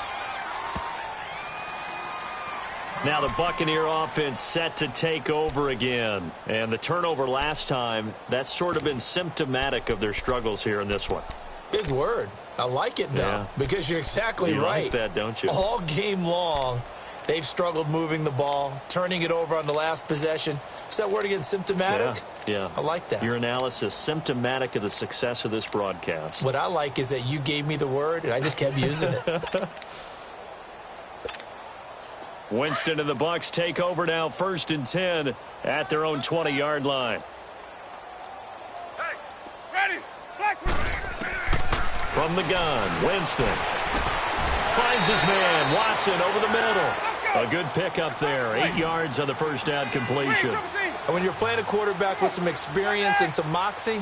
Now the Buccaneer offense set to take over again. And the turnover last time, that's sort of been symptomatic of their struggles here in this one. Big word. I like it, though, because you're exactly you right. Like that, don't you? All game long, they've struggled moving the ball, turning it over on the last possession. Is that word again, symptomatic? Yeah. I like that. Your analysis, symptomatic of the success of this broadcast. What I like is that you gave me the word, and I just kept using it. Winston and the Bucs take over now, 1st and 10 at their own 20-yard line. Hey, ready. From the gun, Winston finds his man, Watson, over the middle. A good pickup there, 8 yards on the first down completion. And when you're playing a quarterback with some experience and some moxie,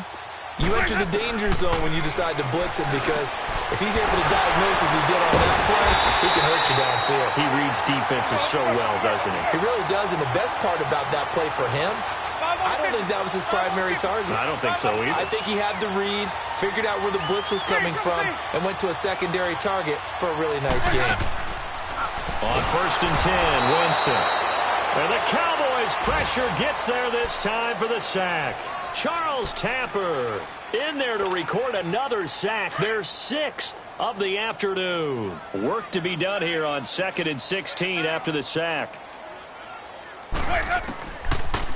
you enter the danger zone when you decide to blitz him because if he's able to diagnose as he did on that play, he can hurt you downfield. He reads defenses so well, doesn't he? He really does, and the best part about that play for him, I don't think that was his primary target. I don't think so either. I think he had the read, figured out where the blitz was coming from, and went to a secondary target for a really nice game. On 1st and 10, Winston. And the Cowboys' pressure gets there this time for the sack. Charles Tapper in there to record another sack, their 6th of the afternoon. Work to be done here on 2nd and 16 after the sack.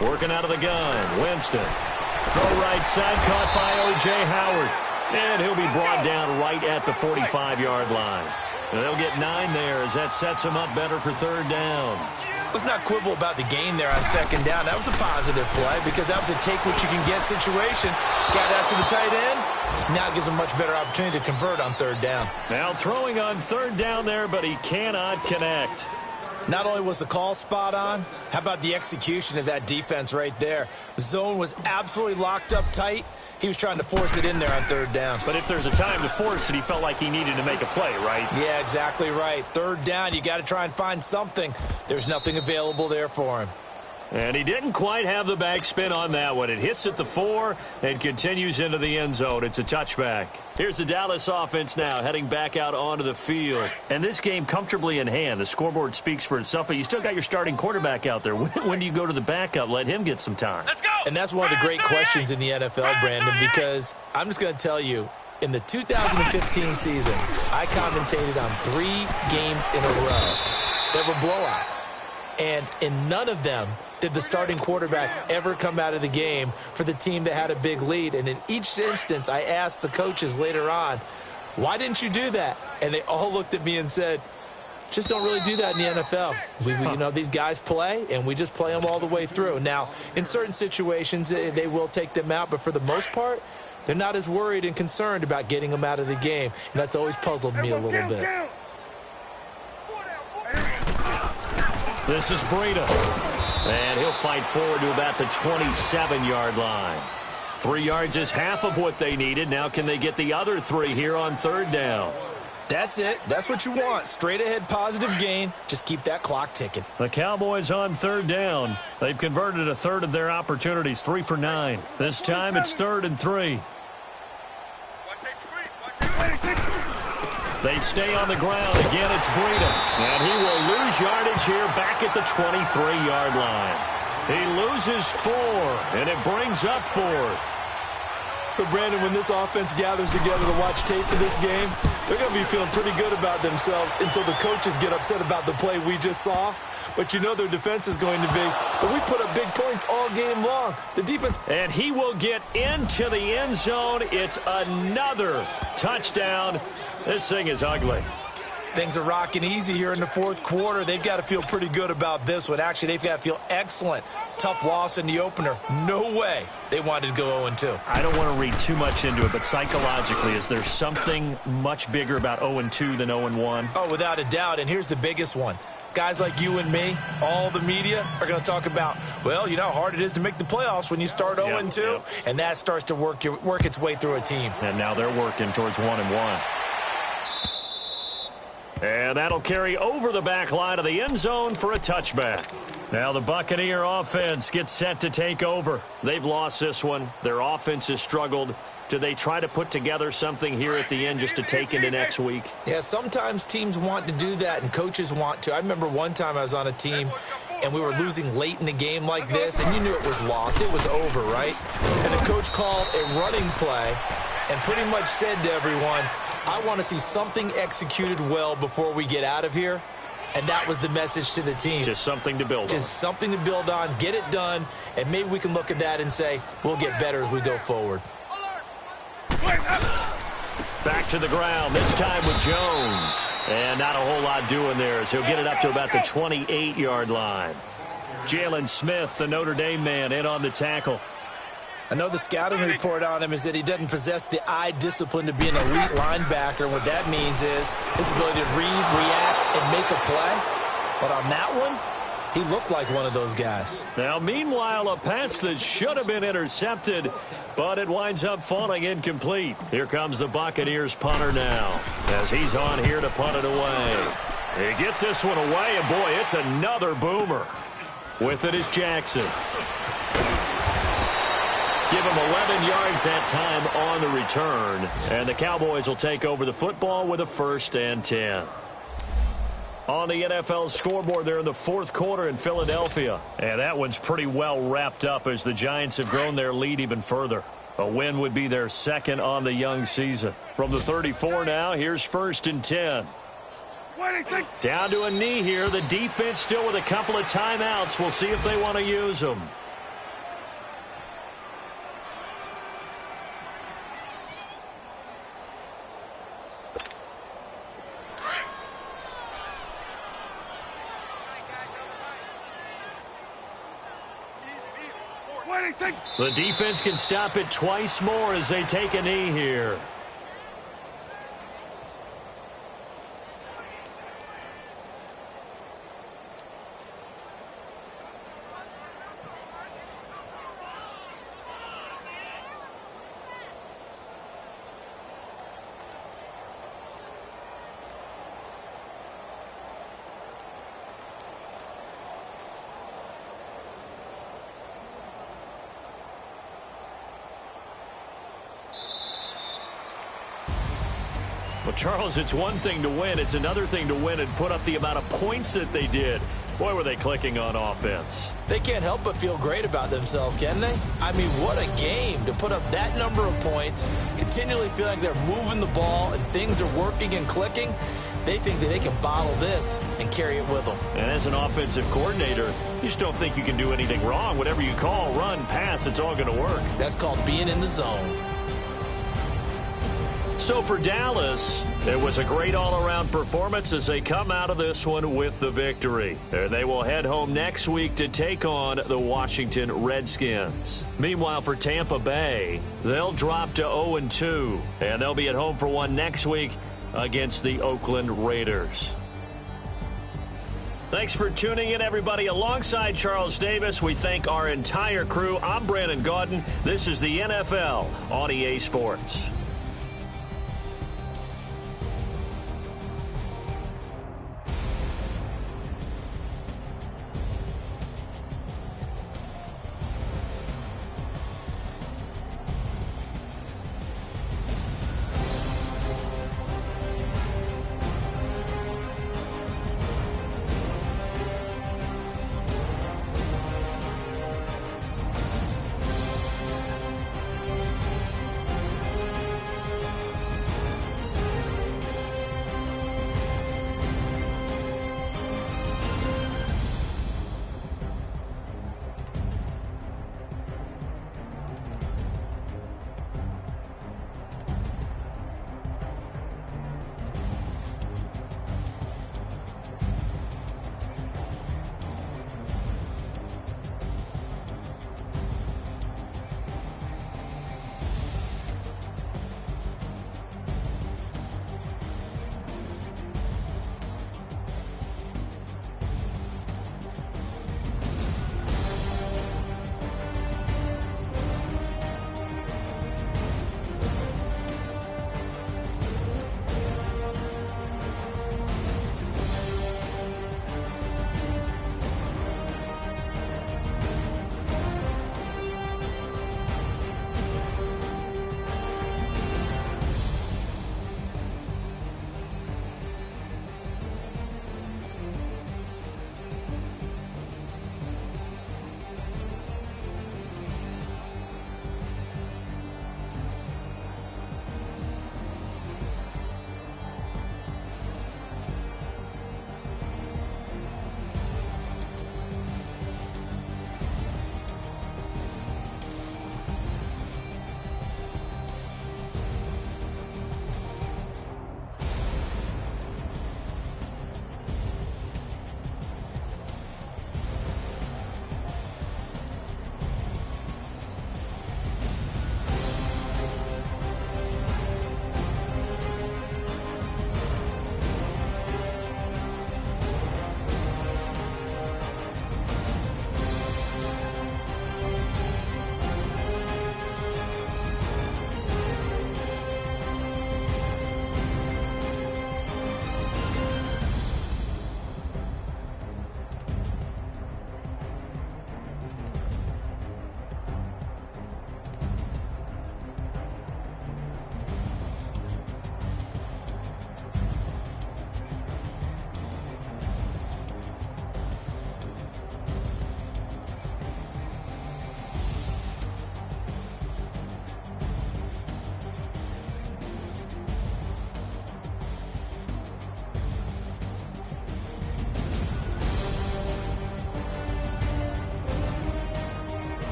Working out of the gun, Winston. Throw right side, caught by O.J. Howard. And he'll be brought down right at the 45-yard line. And they'll get 9 there as that sets him up better for 3rd down. Let's not quibble about the gain there on 2nd down. That was a positive play because that was a take-what-you-can-get situation. Got out to the tight end. Now it gives him a much better opportunity to convert on 3rd down. Now throwing on 3rd down there, but he cannot connect. Not only was the call spot on, how about the execution of that defense right there? The zone was absolutely locked up tight. He was trying to force it in there on 3rd down. But if there's a time to force it, he felt like he needed to make a play, right? Yeah, exactly right. 3rd down, you got to try and find something. There's nothing available there for him. And he didn't quite have the backspin on that one. It hits at the 4 and continues into the end zone. It's a touchback. Here's the Dallas offense now heading back out onto the field. And this game comfortably in hand. The scoreboard speaks for itself, but you still got your starting quarterback out there. When do you go to the backup? Let him get some time. Let's go. And that's one of the great questions in the NFL, Brandon, because I'm just going to tell you, in the 2015 season, I commentated on 3 games in a row that were blowouts. And in none of them did the starting quarterback ever come out of the game for the team that had a big lead. And in each instance, I asked the coaches later on, why didn't you do that? And they all looked at me and said, just don't really do that in the NFL. You know, these guys play, and we just play them all the way through. Now, in certain situations, they will take them out, but for the most part, they're not as worried and concerned about getting them out of the game. And that's always puzzled me a little bit. This is Breida. And he'll fight forward to about the 27-yard line. 3 yards is half of what they needed. Now can they get the other 3 here on 3rd down? That's it. That's what you want. Straight ahead positive gain. Just keep that clock ticking. The Cowboys on 3rd down. They've converted a third of their opportunities, 3 for 9. This time it's 3rd and 3. They stay on the ground. Again, it's Breida. And he will lose yardage here back at the 23-yard line. He loses 4, and it brings up 4th. So, Brandon, when this offense gathers together to watch tape for this game, they're going to be feeling pretty good about themselves until the coaches get upset about the play we just saw. But you know their defense is going to be. But we put up big points all game long. The defense. And he will get into the end zone. It's another touchdown. This thing is ugly. Things are rocking easy here in the 4th quarter. They've got to feel pretty good about this one. Actually, they've got to feel excellent. Tough loss in the opener. No way they wanted to go 0-2. I don't want to read too much into it, but psychologically, is there something much bigger about 0-2 than 0-1? Oh, without a doubt. And here's the biggest one. Guys like you and me, all the media, are going to talk about, well, you know how hard it is to make the playoffs when you start 0-2. Yep. And that starts to work its way through a team. And now they're working towards 1-1. And that'll carry over the back line of the end zone for a touchback. Now the Buccaneer offense gets set to take over. They've lost this one. Their offense has struggled. Do they try to put together something here at the end just to take into next week? Yeah, sometimes teams want to do that and coaches want to. I remember one time I was on a team and we were losing late in the game like this, and you knew it was lost. It was over, right? And the coach called a running play and pretty much said to everyone, I want to see something executed well before we get out of here. And that was the message to the team. Just something to build on. Just something to build on, get it done, and maybe we can look at that and say, we'll get better as we go forward. Back to the ground, this time with Jones. And not a whole lot doing there as he'll get it up to about the 28-yard line. Jalen Smith, the Notre Dame man, in on the tackle. I know the scouting report on him is that he doesn't possess the eye discipline to be an elite linebacker. What that means is his ability to read, react, and make a play. But on that one, he looked like one of those guys. Now, meanwhile, a pass that should have been intercepted, but it winds up falling incomplete. Here comes the Buccaneers punter now as he's on here to punt it away. He gets this one away, and boy, it's another boomer. With it is Jackson. Give him 11 yards that time on the return. And the Cowboys will take over the football with a 1st and 10. On the NFL scoreboard there in the 4th quarter in Philadelphia. And that one's pretty well wrapped up as the Giants have grown their lead even further. A win would be their 2nd on the young season. From the 34 now, here's 1st and 10. Down to a knee here. The defense still with a couple of timeouts. We'll see if they want to use them. The defense can stop it twice more as they take a knee here. Well, Charles, it's one thing to win. It's another thing to win and put up the amount of points that they did. Boy, were they clicking on offense. They can't help but feel great about themselves, can they? I mean, what a game to put up that number of points, continually feel like they're moving the ball and things are working and clicking. They think that they can bottle this and carry it with them. And as an offensive coordinator, you just don't think you can do anything wrong. Whatever you call, run, pass, it's all going to work. That's called being in the zone. So for Dallas, it was a great all-around performance as they come out of this one with the victory. They will head home next week to take on the Washington Redskins. Meanwhile, for Tampa Bay, they'll drop to 0-2, and they'll be at home for one next week against the Oakland Raiders. Thanks for tuning in, everybody. Alongside Charles Davis, we thank our entire crew. I'm Brandon Gaudin. This is the NFL on EA Sports.